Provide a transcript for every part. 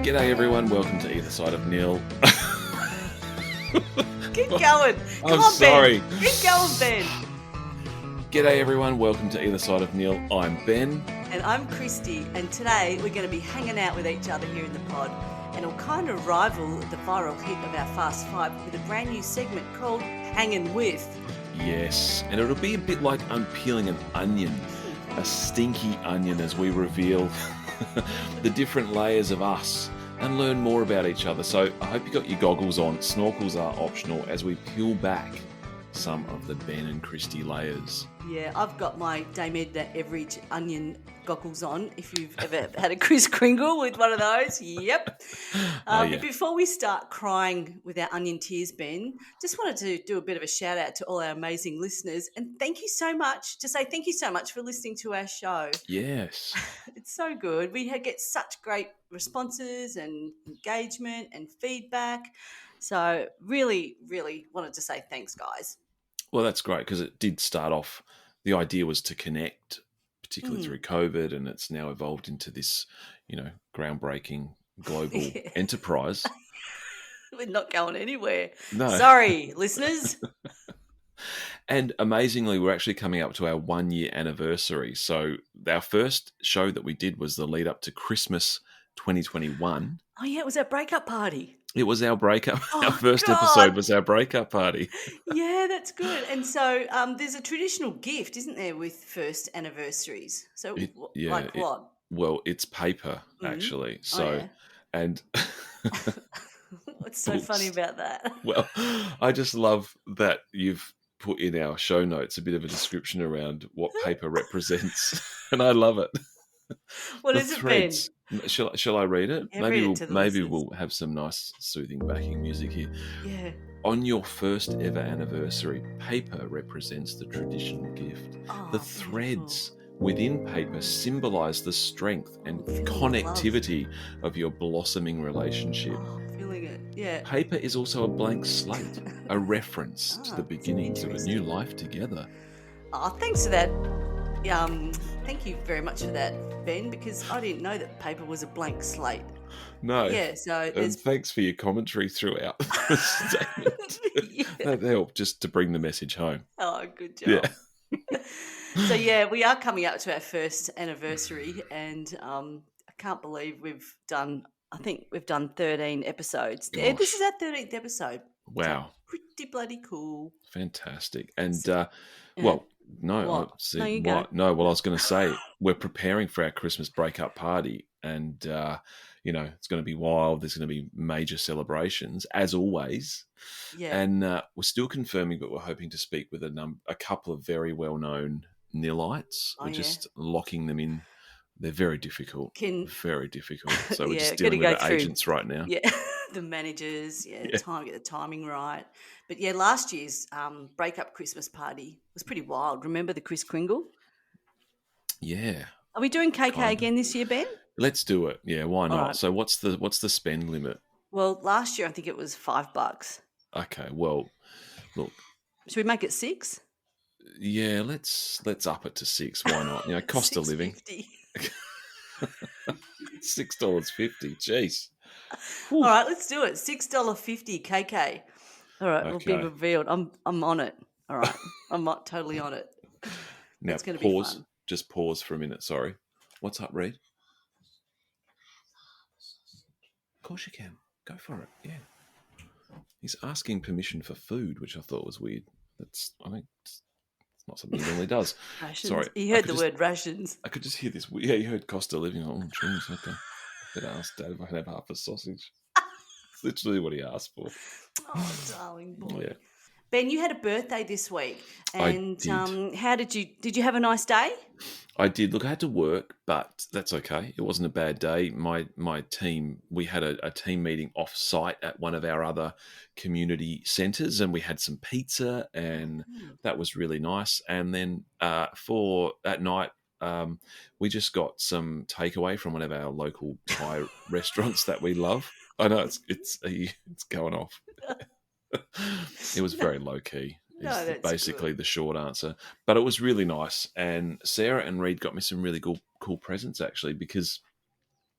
G'day everyone, welcome to Either Side of Nhill. Keep going. I'm sorry. Ben. Keep going, Ben. G'day everyone, welcome to Either Side of Nhill. I'm Ben. And I'm Kristy, and today we're going to be hanging out with each other here in the pod, and it'll kind of rival the viral hit of our Fast Five with a brand new segment called Hanging With. Yes, and it'll be a bit like unpeeling an onion, a stinky onion, as we reveal the different layers of us and learn more about each other. So I hope you got your goggles on. Snorkels are optional as we peel back some of the Ben and Kristy layers. Yeah, I've got my Dame Edna Everidge onion goggles on. If you've ever had a Kris Kringal with one of those, yep. Yeah. But before we start crying with our onion tears, Ben, just wanted to do a bit of a shout out to all our amazing listeners, and thank you so much for listening to our show. Yes. It's so good. We get such great responses and engagement and feedback. So really, really wanted to say thanks, guys. Well, that's great because it did start off, the idea was to connect, particularly through COVID, and it's now evolved into this, groundbreaking global enterprise. We're not going anywhere. No. Sorry, listeners. And amazingly, we're actually coming up to our 1 year anniversary. So our first show that we did was the lead up to Christmas 2021. Oh, yeah, it was our breakup party. It was our breakup. Oh, our first God. episode was our breakup party. Yeah, that's good. And so there's a traditional gift, isn't there, with first anniversaries? So what? Well, it's paper, actually. So, and what's so funny about that? Well, I just love that you've put in our show notes a bit of a description around what paper represents, and I love it. What is it, Ben? Shall I read it? Yeah, maybe we'll have some nice soothing backing music here. Yeah. On your first ever anniversary, paper represents the traditional gift. The threads within paper symbolise the strength and connectivity of your blossoming relationship. Oh, I'm feeling it. Yeah. Paper is also a blank slate, a reference to the beginnings of a new life together. Oh, thanks for that. Thank you very much for that, Ben, because I didn't know that paper was a blank slate. No. Yeah, so and thanks for your commentary throughout the statement. That helped just to bring the message home. Oh, good job. Yeah. So, yeah, we are coming up to our first anniversary, and I can't believe we've done 13 episodes. Gosh. This is our 13th episode. Wow. So pretty bloody cool. Fantastic. And, What? I was going to say, we're preparing for our Christmas breakup party, and, it's going to be wild. There's going to be major celebrations, as always. Yeah. And we're still confirming, but we're hoping to speak with a couple of very well-known Nillites. We're just locking them in. They're very difficult. Very difficult. So we're just dealing with the agents right now. Yeah, the managers, get the timing right. But yeah, last year's breakup Christmas party was pretty wild. Remember the Kris Kringal? Yeah. Are we doing KK again this year, Ben? Let's do it. Yeah, why not? Right. So what's the spend limit? Well, last year I think it was $5. Okay, well, look. Should we make it $6? Yeah, let's up it to $6. Why not? Cost of living. $6.50. Jeez. All right, let's do it. $6.50 KK. All right, It'll be revealed. I'm on it. All right, I'm not totally on it. Now it's going to be fun. Just pause for a minute. Sorry. What's up, Reed? Of course you can. Go for it. Yeah. He's asking permission for food, which I thought was weird. I think it's not something he normally does. Rations. Sorry. He heard the word rations. I could just hear this. Yeah, you heard cost of living. Oh, jeez, okay. I better ask Dad if I can have half a sausage. It's literally what he asked for. Oh, darling boy. Oh, yeah. Ben, you had a birthday this week, and I did. How did you have a nice day? I did. Look, I had to work, but that's okay. It wasn't a bad day. My team, we had a team meeting off-site at one of our other community centres, and we had some pizza, and that was really nice. And then for that night, we just got some takeaway from one of our local Thai restaurants that we love. I know it's going off. It was very low key. Is basically the short answer. But it was really nice. And Sarah and Reed got me some really cool presents, actually, because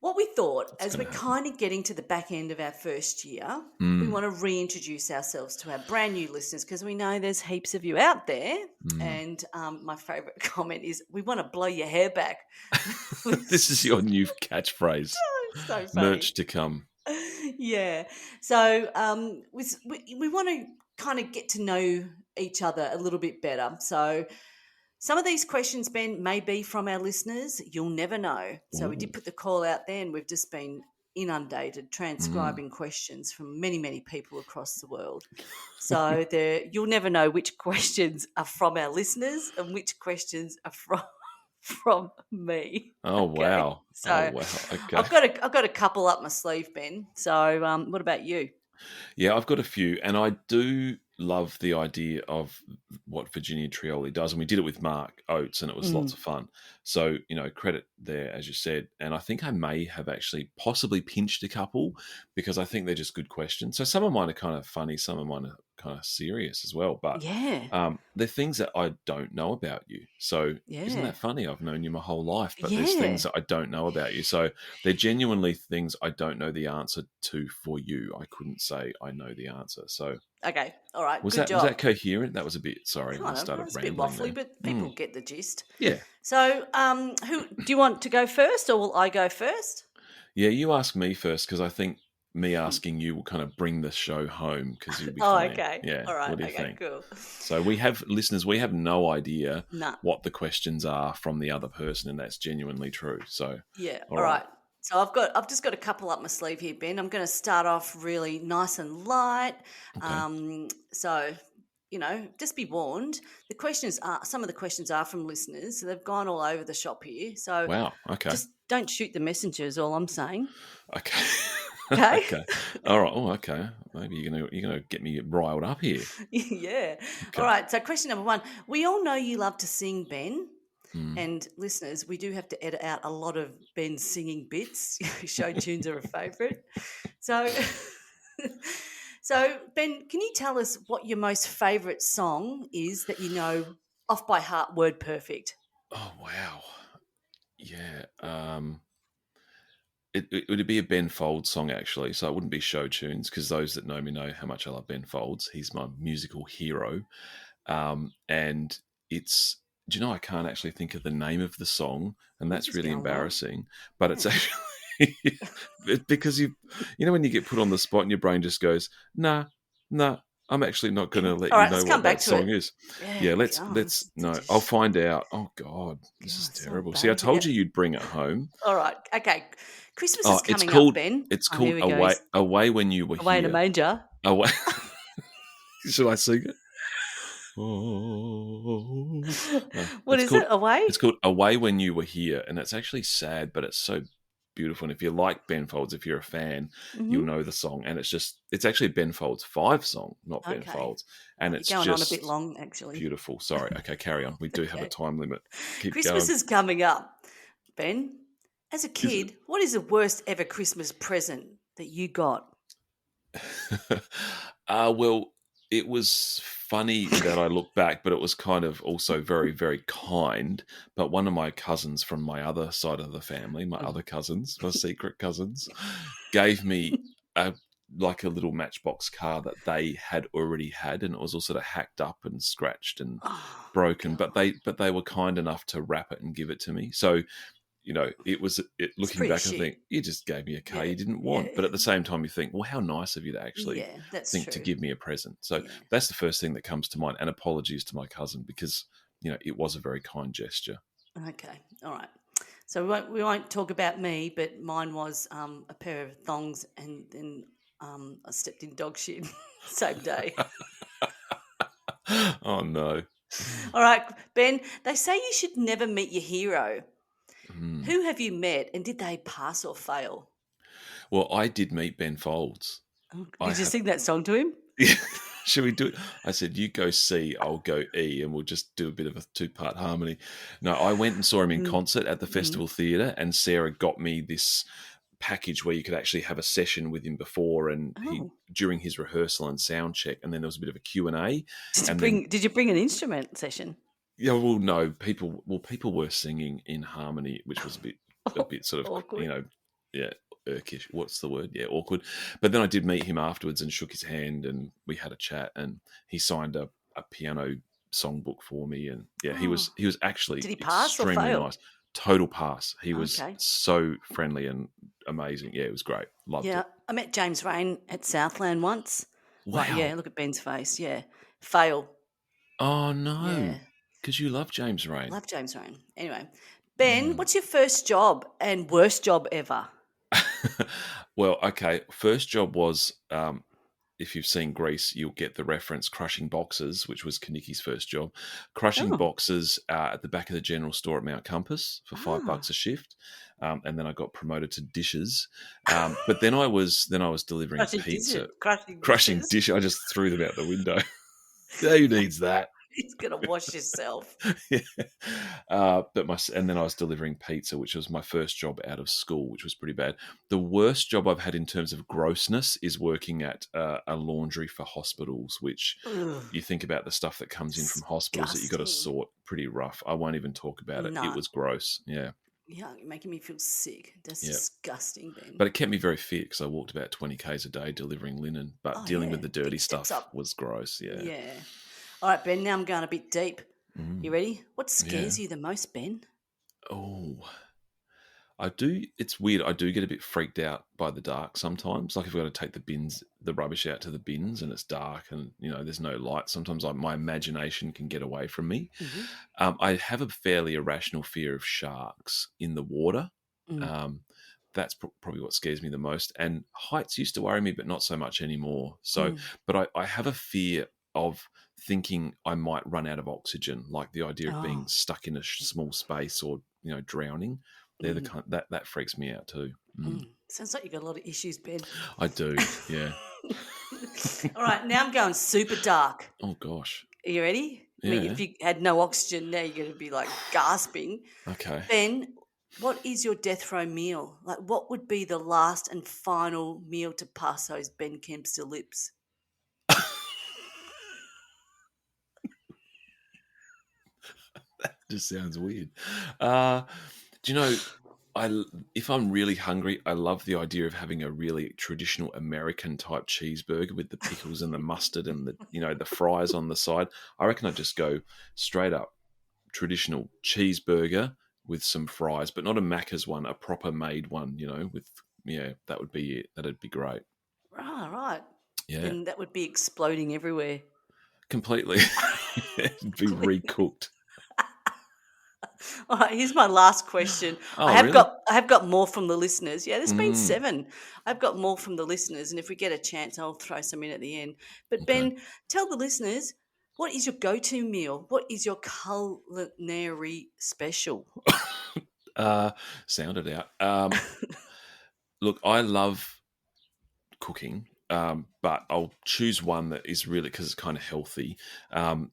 What we thought, What's as going we're to happen? kind of getting to the back end of our first year, we Mm, want to reintroduce ourselves to our brand new listeners because we know there's heaps of you out there. mm. And my favourite comment is, we want to blow your hair back. This is your new catchphrase. So funny. Merch to come. Yeah. So we want to kind of get to know each other a little bit better. So some of these questions, Ben, may be from our listeners. You'll never know. So we Ooh. did put the call out there, and we've just been inundated Mm. transcribing questions from many, many people across the world. So you'll never know which questions are from our listeners and which questions are from me. Oh, Okay. wow. Oh, So wow. Okay. I've got a couple up my sleeve, Ben. So what about you? Yeah, I've got a few, and I do love the idea of what Virginia Trioli does, and we did it with Mark Oates, and it was lots Mm. of fun. So, credit there, as you said, and I think I may have actually possibly pinched a couple because I think they're just good questions. So some of mine are kind of funny, some of mine are kind of serious as well, but Yeah. they're things that I don't know about you. So isn't Yeah. that funny? I've known you my whole life, but there's things Yeah. that I don't know about you. So they're genuinely things I don't know the answer to for you. I couldn't say I know the answer. So Okay. All right. was Good that job. coherent? That was a bit sorry, I Kind of. started It's a bit rambling waffly, there. but people Mm, get the gist. yeah. So, who do you want to go first, or will I go first? Yeah, you ask me first because I think me asking you will kind of bring the show home because you'll be Oh, fine. okay. Yeah. All right. What do you Okay. think? Cool. So we have listeners, we have no idea Nah. what the questions are from the other person, and that's genuinely true. So Yeah. all All right. right. So I've just got a couple up my sleeve here, Ben. I'm going to start off really nice and light. Okay. So just be warned. Some of the questions are from listeners, so they've gone all over the shop here. So Wow. Okay. just don't shoot the messengers. All I'm saying. Okay. Okay. Okay. All right. Oh, okay. Maybe you're gonna get me riled up here. Yeah. All Okay. right. So question number one. We all know you love to sing, Ben. Mm. And listeners, we do have to edit out a lot of Ben's singing bits. Show tunes are a favourite. So, so Ben, can you tell us what your most favourite song is that you know off by heart, word perfect? Oh wow. Yeah. It would be a Ben Folds song actually, so it wouldn't be show tunes because those that know me know how much I love Ben Folds. He's my musical hero, and it's. Do you know I can't actually think of the name of the song, and You're that's just really going well. embarrassing. But it's Yeah. actually because you know when you get put on the spot and your brain just goes, nah, nah. I'm actually not going to let All you right, know let's come what back that to it. song is. Yeah, Yeah, God, let's it's such no. a I'll find out. Oh God, this is it's so terrible. See, I told embarrassing. you you'd bring it home. All right, okay. Christmas Oh, is coming up, Ben. it's Oh, here called we go. Away When You Were Away in a Here. manger. Away. Should I sing it? Oh, no. What is it? It's Away? called Away When You Were Here, and it's actually sad, but it's so beautiful. And if you like Ben Folds, if you're a fan, you'll Hmm. know the song. And it's actually a Ben Folds 5 song, not Ben Okay. Folds, and You're it's going on a bit just long, actually. beautiful. Sorry. Okay, carry on. We do have a Okay. time limit. Keep Christmas going. is coming up. Ben, as a Is it? kid, what is the worst ever Christmas present that you got? Well, it was funny that I look back, but it was kind of also very, very kind. But one of my cousins from my other side of the family, my other cousins, my secret cousins, gave me a like a little matchbox car that they had already had, and it was all sort of hacked up and scratched and Oh, broken. God. But they were kind enough to wrap it and give it to me. So It's looking pretty back, I shit. think you just gave me a car Yeah. you didn't want. Yeah. But at the same time, you think, well, how nice of you to actually Yeah, that's think to true. give me a present. So Yeah. that's the first thing that comes to mind. And apologies to my cousin because it was a very kind gesture. Okay. All right. So we won't talk about me, but mine was a pair of thongs, and then I stepped in dog shit same day. Oh no. All right, Ben. They say you should never meet your hero. Hmm. Who have you met, and did they pass or fail? Well, I did meet Ben Folds. Oh, I did you have. sing that song to him? Should we do it? I said, you go C, I'll go E, and we'll just do a bit of a 2-part harmony. No, I went and saw him in Mm, concert at the mm. Festival Theatre, and Sarah got me this package where you could actually have a session with him before and he Oh, during his rehearsal and sound check, and then there was a bit of a Q&A, did you and then bring an instrument session? yeah, well, no, people were singing in harmony, which was a bit sort of Awkward. yeah, irkish. What's the word? Yeah, awkward. But then I did meet him afterwards and shook his hand, and we had a chat, and he signed a piano songbook for me, and yeah, he Oh, was actually did he pass or extremely fail? nice. Total pass. He was Okay. so friendly and amazing. Yeah, it was great. Loved Yeah, it. I met James Rain at Southland once. Right, yeah, Wow. look at Ben's face. Yeah, fail. Oh no, Yeah, because you love James Rain. love James Rain. Anyway, Ben, Mm. what's your first job and worst job ever? Well, okay. First job was, if you've seen Grease, you'll get the reference crushing boxes, which was Kanicki's first job. Crushing Oh, boxes at the back of the general store at Mount Compass for ah, $5 a shift, and then I got promoted to dishes. But then I was delivering crushing dishes. pizza, Crushing crushing dishes. dish. I just threw them out the window. Who needs that? He's gonna wash yourself. Yeah. And then I was delivering pizza, which was my first job out of school, which was pretty bad. The worst job I've had in terms of grossness is working at a laundry for hospitals, which Ugh, you think about the stuff that comes in from hospitals that you got to disgusting. sort. Pretty rough. I won't even talk about it. It No, was gross. Yeah, yeah, you're making me feel sick. That's yeah. disgusting, Ben. But it kept me very fit because I walked about 20 k's a day delivering linen. But Oh dealing yeah, with the dirty big steps stuff up. was gross. Yeah. Yeah. All right, Ben. Now I'm going a bit deep. You Mm, ready? What yeah. scares you the most, Ben? Oh. I do. It's weird. I do get a bit freaked out by the dark sometimes. Like if I've got to take the rubbish out to the bins, and it's dark, and there's no light. Sometimes my imagination can get away from me. Hmm. I have a fairly irrational fear of sharks in the water. Mm, Um, that's probably what scares me the most. And heights used to worry me, but not so much anymore. So, mm. but I have a fear of thinking I might run out of oxygen, like the idea of being Oh, stuck in a small space or drowning. They're the mm, kind that freaks me out too. Mm. sounds like you got a lot of issues, Ben. I do. Yeah. All right, now I'm going super dark. Oh gosh. Are you ready? I mean, Yeah. if you had no oxygen, now you're going to be like gasping. Okay. Ben, what is your death row meal? Like, what would be the last and final meal to pass those Ben Kempster lips? Just sounds weird. Uh, do you know? If I'm really hungry, I love the idea of having a really traditional American type cheeseburger with the pickles and the mustard and the fries on the side. I reckon I'd just go straight up traditional cheeseburger with some fries, but not a Macca's one, a proper made one. That would be it. That'd be great. Right. Yeah, Then that would be exploding everywhere. completely. It'd be Quickly. recooked. All right, here's my last question. Oh, really? I have got more from the listeners. Yeah, there's been Mm, 7. I've got more from the listeners, and if we get a chance, I'll throw some in at the end. But okay. Ben, tell the listeners, what is your go-to meal? What is your culinary special? Sound it out. Look, I love cooking, but I'll choose one that is really because it's kind of healthy. Um,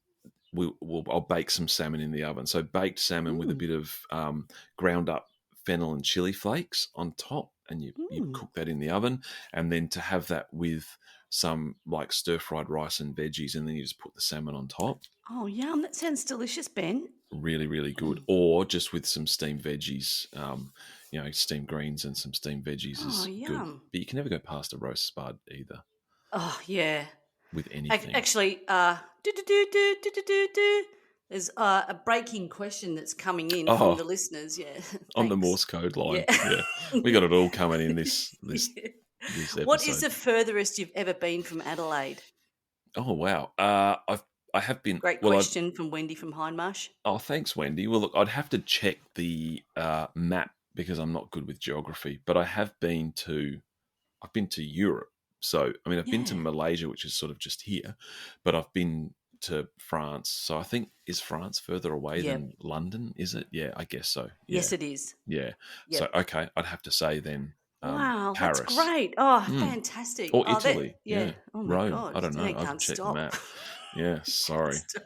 I'll bake some salmon in the oven. So baked salmon with a Mm, bit of ground up fennel and chili flakes on top, and you mm. cook that in the oven, and then to have that with some like stir fried rice and veggies, and then you just put the salmon on top. Oh, yum! That sounds delicious, Ben. Really, really good. Mm. Or just with some steamed veggies, steamed greens and some steamed veggies Oh, is good. yum! But you can never go past a roast spud either Oh, yeah. with anything. Actually, there's a breaking question that's coming in from the Oh, listeners. Yeah, on the thanks. Morse code Yeah. line. Yeah. We got it all coming in this Yeah. this What is episode. the furthest you've ever been from Adelaide? Oh wow. I have been Great well I've question from Wendy from Hindmarsh. oh thanks Wendy. Well look, I'd have to check the map because I'm not good with geography, but I've been to Europe. So I mean I've been to Yeah. Malaysia, which is sort of just here, but I've been to France. So I think is France further away Yep. than London, is it? Yeah, I guess so. Yeah. Yes, it is. Yeah. So Yep. okay, I'd have to say then Wow, that's Paris. great. Oh, Hmm. fantastic. Or Oh, that Italy. yeah. Yeah. Oh my Rome. God, I don't know. they I haven't can't checked the stop. map. Yeah, Can't sorry. stop.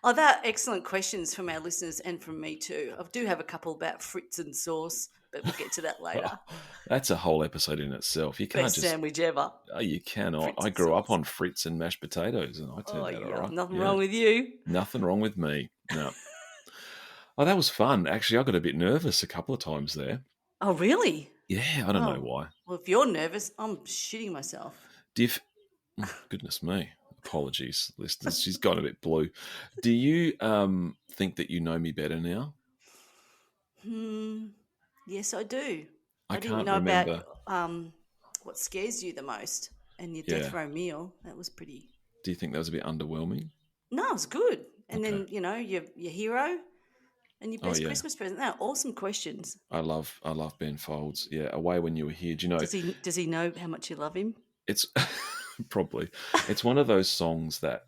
Oh, that excellent questions from our listeners and from me too. I do have a couple about Fritz and sauce, but we'll get to that later. That's a whole episode in itself. You can't Best just. sandwich ever. Oh, you cannot. Fritz I and grew up sauce. on Fritz and mashed potatoes, and I Oh, turned out all yeah, right. nothing Yeah, wrong with you. nothing wrong with me. No. Oh, that was fun. Actually, I got a bit nervous a couple of times there. Oh, really? Yeah, I don't know Oh, why. well, if you're nervous, I'm shitting myself. Goodness me. Apologies, listeners. She's got a bit blue. Do you think that you know me better now? Yes, I do. I I didn't can't know about remember. what scares you the most and your death Yeah. row meal. That was pretty. Do you think that was a bit underwhelming? No, it was good. And Okay. then your hero and your Oh best yeah. Christmas present. They're awesome questions. I love Ben Folds. Yeah. Away when you were here. Do you know Does he know how much you love him? it's probably it's one of those songs that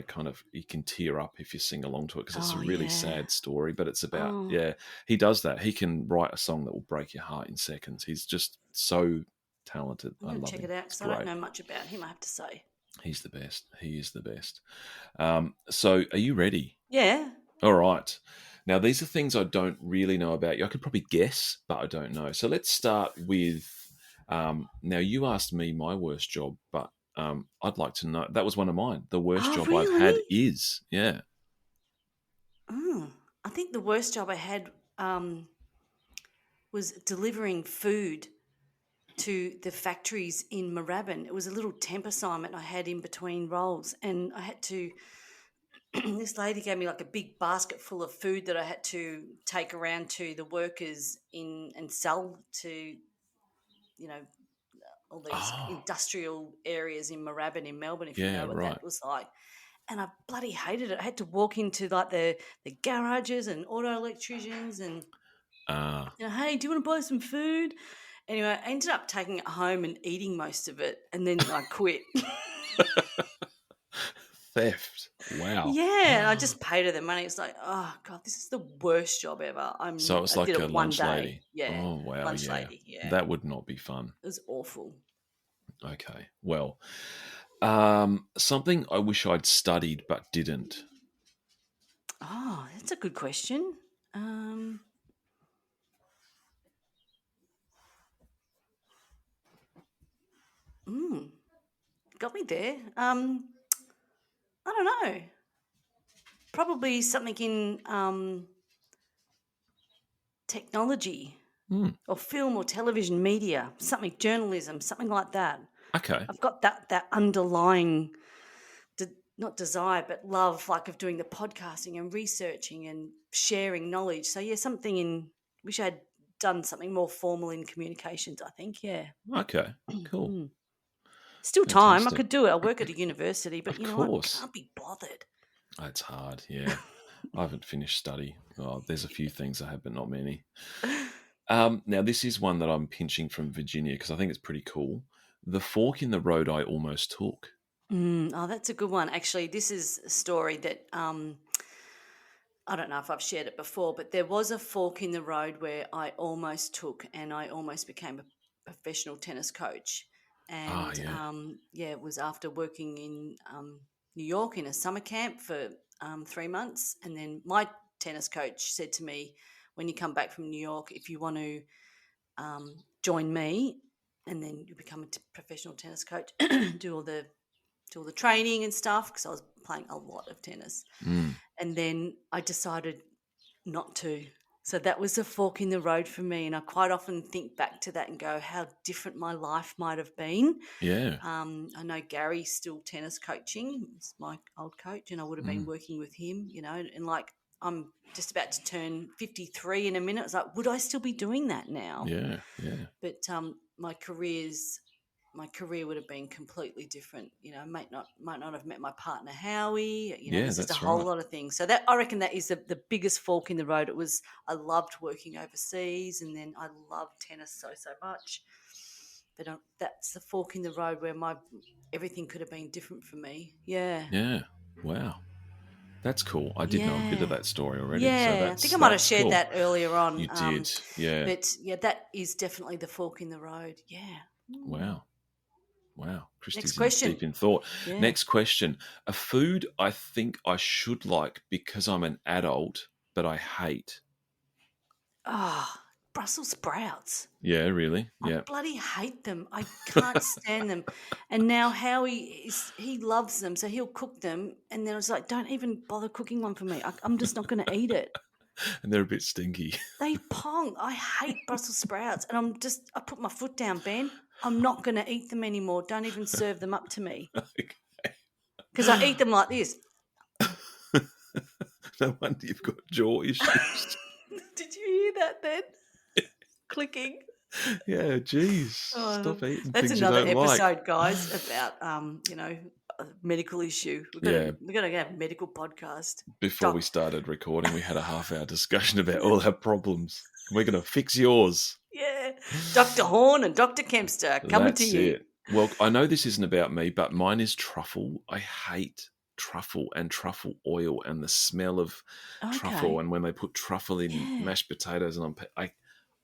kind of you can tear up if you sing along to it because it's a Oh really yeah. sad story, but it's about Oh, he does that. He can write a song that will break your heart in seconds. He's just so talented. I'm I going to love check him. it out It's because I don't great. know much about him. I have to say. He's the best. He is the best. So are you ready? Yeah. All right. Now, these are things I don't really know about you. I could probably guess, but I don't know. So let's start with now, you asked me my worst job, but I'd like to know. That was one of mine. The worst Oh job I've had really? is, yeah. Oh, I think the worst job I had was delivering food to the factories in Moorabbin. It was a little temp assignment I had in between roles, and I had to. This lady gave me like a big basket full of food that I had to take around to the workers in and sell to, all these Oh, industrial areas in Moorabbin in Melbourne, if you yeah, know what right. that was like. And I bloody hated it. I had to walk into like the garages and auto electricians and Ah, hey, do you want to buy some food? Anyway, I ended up taking it home and eating most of it, and then I quit. theft. Wow. Yeah, I just paid her the money. It's like, oh god, this is the worst job ever. So it I was did like a it one lunch day. lady. Yeah, Oh, wow. lunch Yeah. lady. Yeah, That would not be fun. it was awful. Okay. Well, something I wish I'd studied but didn't. Oh, that's a good question. Um, mm, got me there. I don't know. Probably something in technology Hmm. or film or television media, something journalism, something like that. Okay. I've got that underlying, not desire, but love, like of doing the podcasting and researching and sharing knowledge. So yeah, something in. Wish I'd done something more formal in communications. I think, yeah. Okay. Cool. Mm. Still time. I Fantastic. could do it. I work at a university, but Of you know what? course. Can't be bothered. It's hard, yeah. I haven't finished study. Oh, there's a few things I have, but not many. Now, this is one that I'm pinching from Virginia because I think it's pretty cool. The fork in the road I almost took. Oh, that's a good one. Actually, this is a story that I don't know if I've shared it before, but there was a fork in the road where I almost took, and I almost became a professional tennis coach. Ah, And yeah. yeah, it was after working in New York in a summer camp for 3 months, and then my tennis coach said to me, "When you come back from New York, if you want to join me, and then you become a professional tennis coach, do all the training and stuff," because I was playing a lot of tennis. Mm, And then I decided not to. So that was a fork in the road for me. And I quite often think back to that and go, how different my life might have been. yeah. I know Gary's still tennis coaching, he's my old coach, and I would have been Mm, working with him, and like I'm just about to turn 53 in a minute. It's like, would I still be doing that now? yeah. Yeah. But my career would have been completely different. Might not have met my partner Howie. Yeah, There's just a that's whole right. lot of things. So that I reckon that is the biggest fork in the road. I loved working overseas, and then I loved tennis so much. But that's the fork in the road where everything could have been different for me. Yeah, Yeah. Wow. That's cool. I did know a bit of yeah, that story already. So yeah. I think that's I might have that's shared cool. that earlier on. You did. Yeah. But yeah, that is definitely the fork in the road. Yeah. Mm. Wow. Wow. Next Christy's question. deep in thought. Yeah. Next question. A food I think I should like because I'm an adult, but I hate. Ah, Brussels sprouts. Yeah, really? I Yeah. bloody hate them. I can't stand them. And now he loves them, so he'll cook them, and then I was like, don't even bother cooking one for me. I'm just not going to eat it. And they're a bit stinky. They pong. I hate Brussels sprouts, and I put my foot down, Ben. I'm not going to eat them anymore. Don't even serve them up to me because I eat them like this. No wonder you've got jaw issues. Did you hear that then? Clicking. Yeah, geez. Stop eating That's things another you don't episode, like. guys, about a medical issue. We're going to have a medical podcast. Before we started recording, we had a half-hour discussion about all our problems. We're going to fix yours. Yeah, Dr. Horn and Dr. Kempster coming to you. It. Well, I know this isn't about me, but mine is truffle. I hate truffle and truffle oil and the smell of truffle. And when they put truffle in mashed potatoes, and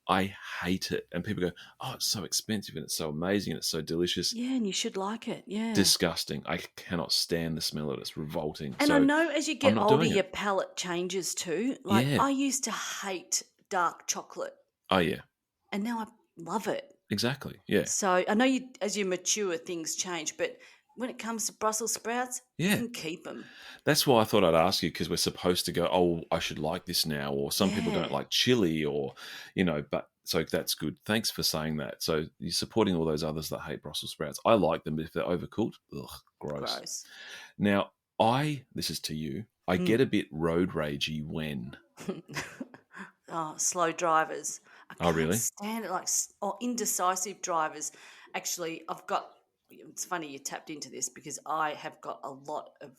I hate it. And people go, "Oh, it's so expensive and it's so amazing and it's so delicious." Yeah, and you should like it. Yeah, disgusting. I cannot stand the smell of it. It's revolting. And so I know as you get older, your palate changes too. Like I used to hate dark chocolate. Oh yeah. And now I love it. Exactly. Yeah. So I know as you mature, things change, but when it comes to Brussels sprouts, you can keep them. That's why I thought I'd ask you, because we're supposed to go, oh, I should like this now, or some people don't like chili, or, but so that's good. Thanks for saying that. So you're supporting all those others that hate Brussels sprouts. I like them, but if they're overcooked, ugh, gross. Now, this is to you, I get a bit road ragey when... slow drivers. I can't really? stand it, or indecisive drivers. Actually, it's funny you tapped into this because I have got a lot of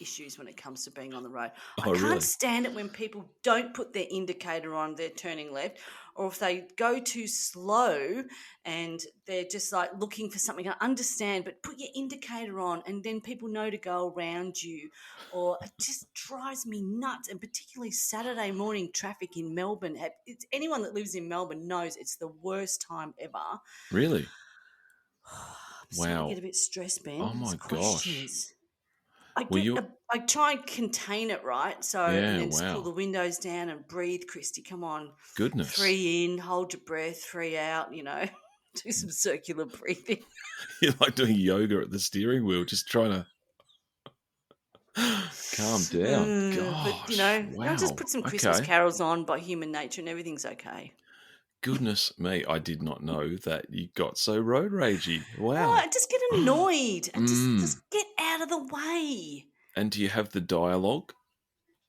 issues when it comes to being on the road. I can't stand it when people don't put their indicator on, they're turning left, or if they go too slow and they're just like looking for something. I understand, but put your indicator on and then people know to go around you, or it just drives me nuts. And particularly Saturday morning traffic in Melbourne. Anyone that lives in Melbourne knows it's the worst time ever. Really? Wow. I get a bit stressed, Ben. Oh my gosh. I try and contain it, right? So and then just pull the windows down and breathe, Kristy. Come on. Goodness. 3 in, hold your breath, 3 out, do some circular breathing. You're like doing yoga at the steering wheel, just trying to calm down. Gosh, but, I'll just put some Christmas carols on by Human Nature and everything's okay. Goodness me, I did not know that you got so road ragey. Wow. I just get annoyed and just get out of the way. And do you have the dialogue,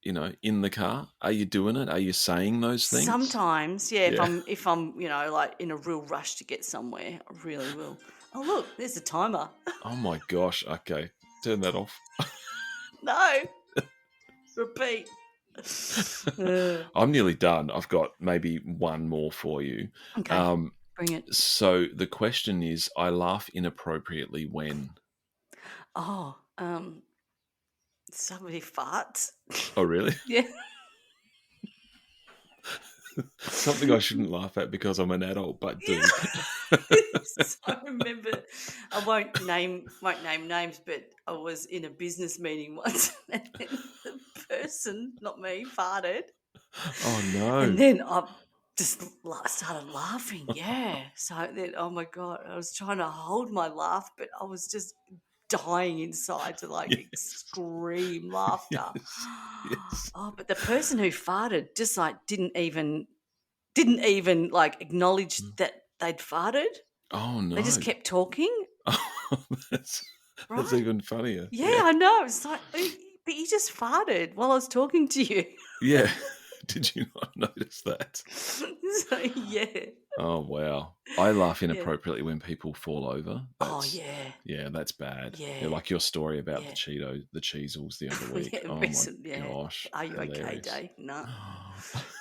in the car? Are you doing it? Are you saying those things? Sometimes, yeah. If I'm, like in a real rush to get somewhere, I really will. Oh, look, there's the timer. Oh my gosh. Okay. Turn that off. No. Repeat. I'm nearly done. I've got maybe one more for you. Okay, bring it. So the question is, I laugh inappropriately when? Oh, somebody farts. Oh, really? Yeah. Something I shouldn't laugh at because I'm an adult, but do. I remember, I won't name names, but I was in a business meeting once and then the person, not me, farted. Oh, no. And then I just started laughing, So then, oh, my God, I was trying to hold my laugh, but I was just dying inside to scream laughter. Yes. Oh, but the person who farted just didn't even acknowledge that they'd farted. Oh no! They just kept talking. Oh, that's even funnier. Yeah, I know. It's like, but you just farted while I was talking to you. Yeah. Did you not notice that? So, yeah. Oh, wow. I laugh inappropriately when people fall over. Yeah, that's bad. Yeah. Like your story about the Cheezels the other week. Gosh. Are you okay, Dave? No.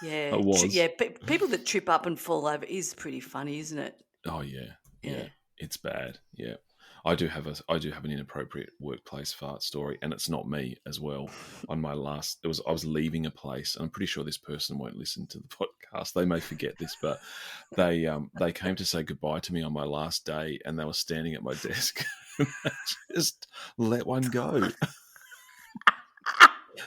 Yeah. I was. Yeah, people that trip up and fall over is pretty funny, isn't it? Oh, yeah. Yeah. It's bad. Yeah. I do have an inappropriate workplace fart story, and it's not me as well. On my last, I was leaving a place, and I'm pretty sure this person won't listen to the podcast. They may forget this, but they came to say goodbye to me on my last day, and they were standing at my desk, and I just let one go.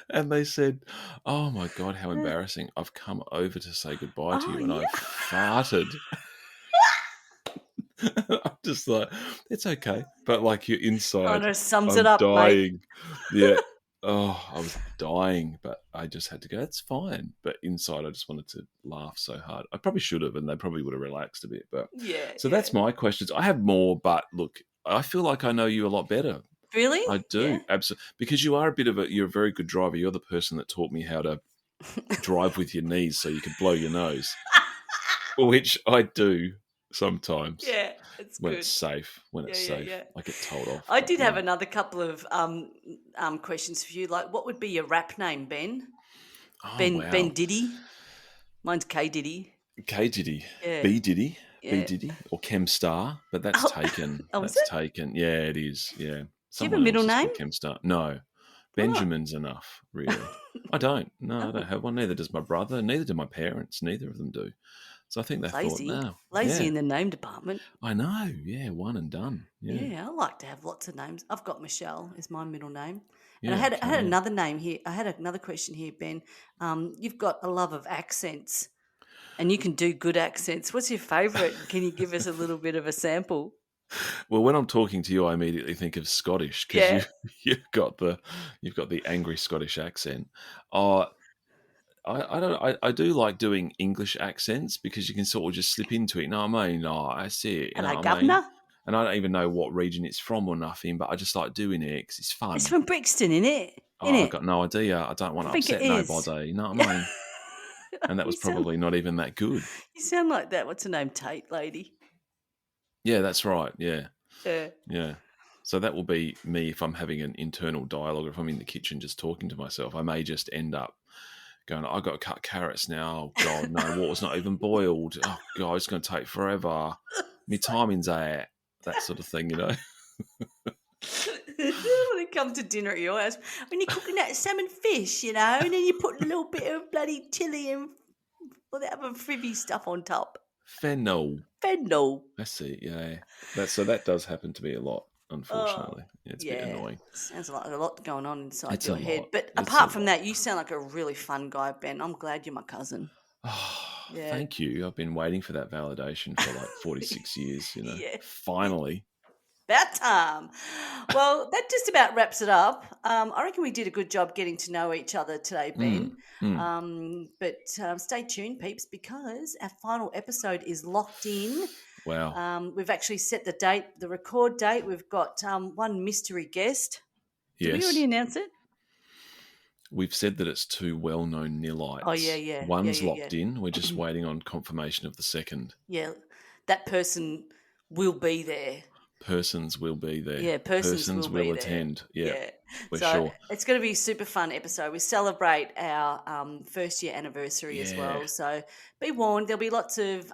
And they said, "Oh my God, how embarrassing! I've come over to say goodbye to you, and I've farted." I'm just like, it's okay, but like you're inside, sums it up, dying. Mate. Yeah. Oh, I was dying, but I just had to go, it's fine. But inside, I just wanted to laugh so hard. I probably should have, and they probably would have relaxed a bit. But Yeah, so yeah. that's my questions. I have more, but look, I feel like I know you a lot better. Really? I Yeah. do, absolutely. Because you're a very good driver. You're the person that taught me how to drive with your knees so you could blow your nose, which I do sometimes Yeah, it's when it's good. safe. When Yeah, it's yeah, safe, yeah. I get told off. I But did have another couple of questions for you. Like, what would be your rap name, Ben? oh Ben wow, Diddy. Mine's K Diddy. K Diddy, Yeah, B Diddy, B yeah. Diddy, or Kemstar, but that's Oh, taken. oh, is That's it? taken. Yeah, it is. Yeah, Do you have a someone middle else is name? called Kemstar. No, Oh, Benjamin's enough. Really, I don't. No, I don't oh, have one. Neither does my brother. Neither do my parents. Neither of them do. So I think they thought, lazy. no, Lazy yeah, in the name department. I know. Yeah, one and done. Yeah, Yeah, I like to have lots of names. I've got Michelle is my middle name. And yeah. I Okay, had yeah. another name here. I had another question here, Ben. You've got a love of accents and you can do good accents. What's your favourite? Can you give us a little bit of a sample? Well, when I'm talking to you, I immediately think of Scottish because Yeah. you've got the angry Scottish accent. Uh, I don't know. I do like doing English accents because you can sort of just slip into it. You know what I mean? Oh, I see it. You Hello, know what I mean? governor. And I don't even know what region it's from or nothing, but I just like doing it because it's It's fun. from Brixton, isn't it? Oh, Isn't I've it? got no idea. I don't want I to think it upset is. nobody. You know what I mean? And that you was sound probably not even that good. you sound like that. What's her name? Tate lady. Yeah, that's right. Yeah, Yeah. yeah. So that will be me if I'm having an internal dialogue, or if I'm in the kitchen just talking to myself. I may just end up going, I've got to cut carrots now. Oh, God, no, water's not even boiled. Oh, God, it's going to take forever. My timing's out. That sort of thing, you know? When it comes to dinner at your house, when you're cooking that salmon fish, and then you put a little bit of bloody chili and all that other fribby stuff on top. Fennel. Fennel. I see, yeah. That does happen to me a lot, Oh, unfortunately. Yeah, it's a bit yeah. annoying. Sounds like a lot going on inside It's a your head. lot. But It's a apart from lot. that, you sound like a really fun guy, Ben. I'm glad you're my cousin. Oh, Yeah. thank you. I've been waiting for that validation for like 46 years, Yeah. Finally. About time. Well, that just about wraps it up. I reckon we did a good job getting to know each other today, Mm, Ben. mm. But stay tuned, peeps, because our final episode is locked in. Wow. We've actually set the date, the record date. We've got one mystery guest. Did we already Yes. announce it? We've said that it's two well-known Oh, yeah, Nillites. yeah. Yeah, One's yeah, yeah. locked in. We're just waiting on confirmation of the second. Yeah, that person will be there. Persons will be there. Yeah, persons Persons will be will there. attend. Yeah, we're So sure. it's going to be a super fun episode. We celebrate our first year anniversary as Yeah. well. So be warned, there'll be lots of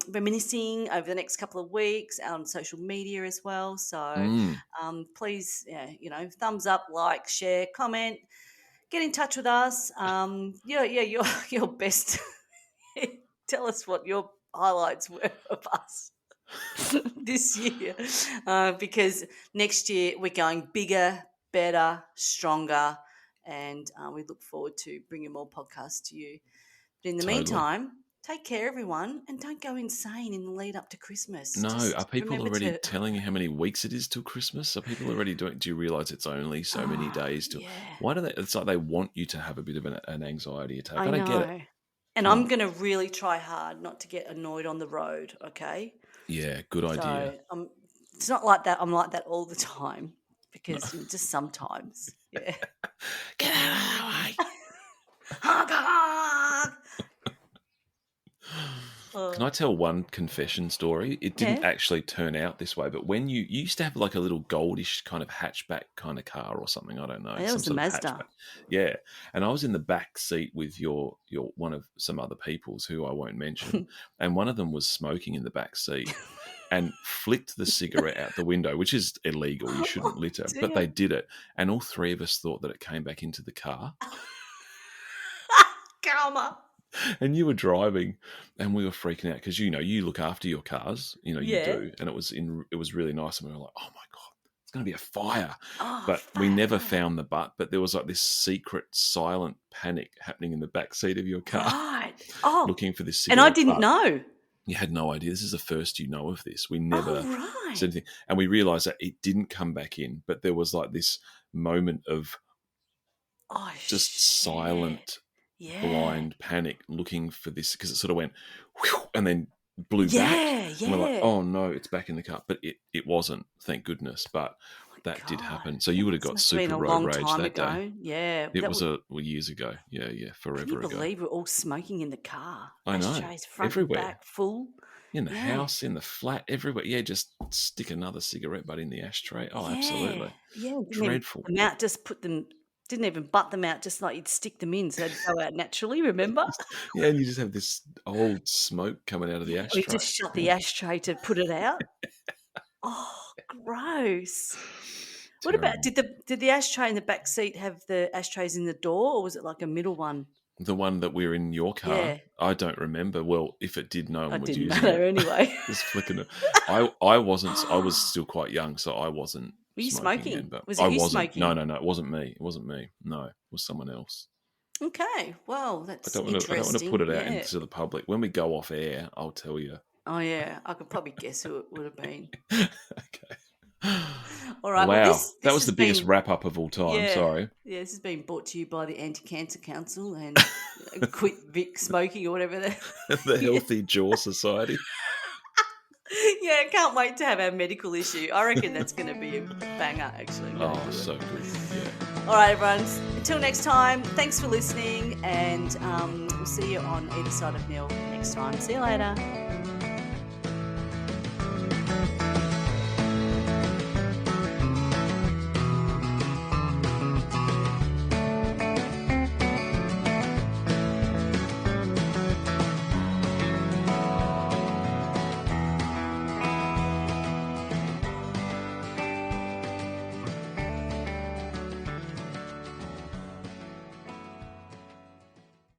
reminiscing over the next couple of weeks on social media as well. So please, thumbs up, like, share, comment, get in touch with us. Your best. Tell us what your highlights were of us this year, because next year we're going bigger, better, stronger, and we look forward to bringing more podcasts to you. But in the Totally. meantime, take care, everyone, and don't go insane in the lead up to Christmas. No, Just are people remember already to... telling you how many weeks it is till Christmas? Are people already doing? Do you realise it's only so many days till? Yeah. Why do they? It's like they want you to have a bit of an anxiety attack. I I don't get it. know. And Come I'm on. going to really try hard not to get annoyed on the road, okay? Yeah, good idea. So it's not like that. I'm like that all the time because just sometimes. Yeah. Get out of the way. Honk, honk. Can I tell one confession story? It didn't actually turn out this way, but when you used to have like a little goldish kind of hatchback kind of car or something, I don't know. It was the Mazda. Hatchback. Yeah. And I was in the back seat with your one of some other people's who I won't mention, and one of them was smoking in the back seat and flicked the cigarette out the window, which is illegal. You shouldn't litter, but they did it. And all three of us thought that it came back into the car. Karma. And you were driving, and we were freaking out because you look after your cars, you do, and it was really nice, and we were like, oh my god, it's going to be a fire, but we never found the butt. But there was like this secret, silent panic happening in the back seat of your car, right? looking for this and cigarette. I didn't know. You had no idea. This is the first you know of this. We never said anything, and we realised that it didn't come back in, but there was like this moment of Oh, just shit. silent, Yeah. blind panic, looking for this, because it sort of went whew, and then blew back. Yeah, And we're like, yeah. oh no, it's back in the car. But it wasn't, thank goodness. But that did God, happen. So you would have this got must have been super a road long rage time that day. ago. Yeah, It that was would. years ago. Yeah, Can you forever ago. believe we're all smoking in the car? I know. Ashtrays, front and Everywhere. back, full. In the Yeah. house, in the flat, everywhere. Yeah, just stick another cigarette butt in the ashtray. Oh, Yeah, absolutely. yeah. Didn't even Dreadful. put them out. Just put them. Didn't even butt them out. Just like you'd stick them in, so they'd go out naturally. Remember? Yeah, and you just have this old smoke coming out of the Yeah. Or you ashtray. just shut the ashtray to put it out. Oh, gross. What about did the ashtray in the back seat have the ashtrays in the door, or was it like a middle one? The one that we're in your car, Yeah. I don't remember. Well, if it did, no one It was didn't using matter it. anyway. Just flicking it. I wasn't. I was still quite young, so I wasn't. Were you smoking smoking? then, but Was it I you wasn't. smoking? No, it wasn't me. It wasn't me. No, it was someone else. Okay, well, I that's don't want interesting. to put it out Yeah. into the public. When we go off air, I'll tell you. Oh yeah, I could probably guess who it would have been. Okay. All right. Wow, Well, this that was has the biggest been, wrap up of all time. yeah, Sorry. yeah. This has been brought to you by the Anti-Cancer Council and Quit Vic Smoking or whatever. The Healthy Jaw Society. Yeah, can't wait to have our medical issue. I reckon that's going to be a banger. Actually. I'm gonna do Oh, it. so good. Yeah. All right, everyone. Until next time, thanks for listening, and we'll see you on Either Side of Nhill next time. See you later.